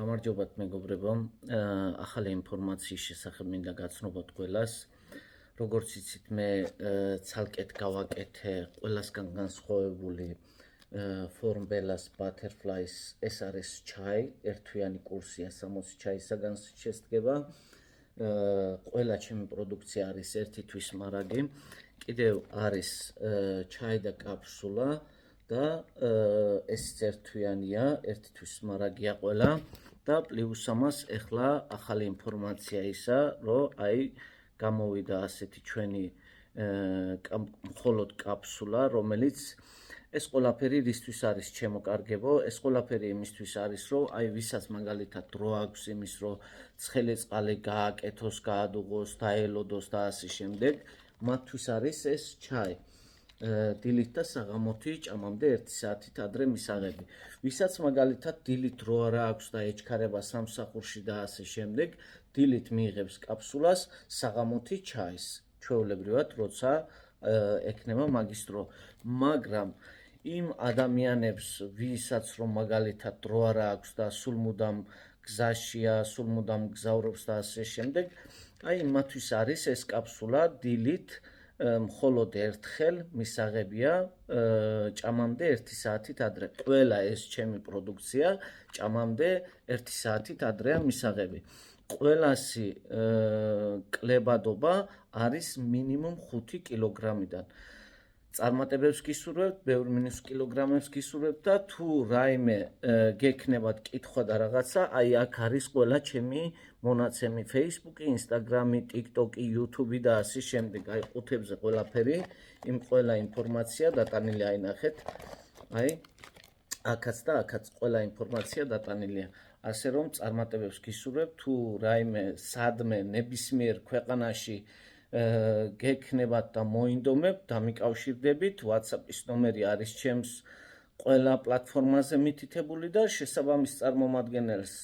გამარჯობათ მეგობრებო, ახალი ინფორმაციის შესახებ მინდა გაცნობოთ ყველას. როგორც იცით, მე ცალკეთ გავაკეთე ყველასგან განსხვავებული Formbelas Butterflies, ეს არის ჩაი, ერთთვიანი კურსია 60 ჩაისაგან შესდგება. ყველა ჩემი პროდუქცია არის ერთი თვის მარაგი, კიდევ არის ჩაი და კაფსულა და ეს ერთთვიანია, ერთი თვის მარაგია ყველა და პლუს ამას ეხლა ახალი ინფორმაცია ისა, რომ აი გამოვიდა ასეთი ჩვენი მხოლოდ კაფსულა, რომელიც ეს ყველაფერი რისთვის არის ჩემოკარგებო, ეს ყველაფერი იმისთვის არის, რომ აი ვისაც მაგალითად დრო აქვს იმის, რომ ცხელი წყალი გააკეთოს, გაადუღოს, დაელოდოს და ასე შემდეგ, მათთვის არის ეს ჩაი. დილით და საღამოთი ჭამამდე 1 საათით ადრე მისაღები. ვისაც მაგალითად დილით დრო არა აქვს და ეჩქარება სამსახურში და ასე შემდეგ, დილით მიიღებს კაფსულას, საღამოთი ჩაის. ჩვეულებრივად, როცა ექნება მაგის დრო. მაგრამ იმ ადამიანებს, ვისაც რომ მაგალითად დრო არა აქვს და სულ მუდამ გზაშია, სულ მუდამ გზავრობს და ასე შემდეგ, აი მათთვის არის ეს კაფსულა დილით მხოლოდ ერთხელ მისაღებია ჭამამდე 1 საათით ადრე. ყველა ეს ჩემი პროდუქცია ჭამამდე 1 საათით ადრეა მისაღები. ყველასი კლებადობა არის მინიმუმ 5 კილოგრამიდან. წარმატებებს გისურვებთ, ბევრ მინუს კილოგრამებს გისურვებთ და თუ რაიმე გექნებათ კითხვა და რაღაცა, აი აქ არის ყველა ჩემი მონაცემი Facebook-ი, Instagram-ი, TikTok-ი, YouTube-ი და ასე შემდეგ. აი ყუთებზე ყველაფერი, იმ ყველა ინფორმაცია დატანილი აი ნახეთ. აი აქაც და აქაც ყველა ინფორმაცია დატანილია. ასე რომ წარმატებებს გისურვებთ, თუ რაიმე სადმე ნებისმიერ ქვეყანაში გექნებათ და მოინდომებთ, დამიკავშირდებით, WhatsApp-ის ნომერი არის ჩემს ყველა პლატფორმაზე მითითებული და შესაბამის წარმომადგენელს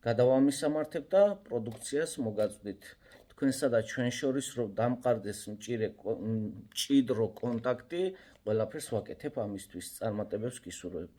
გადავამისამართებ და პროდუქციას მოგაწვდით. თქვენსა და ჩვენ შორის რომ დამყარდეს მჭიდრო კონტაქტი, ყველაფერს ვაკეთებ ამისთვის. წარმატებებს გისურვებთ.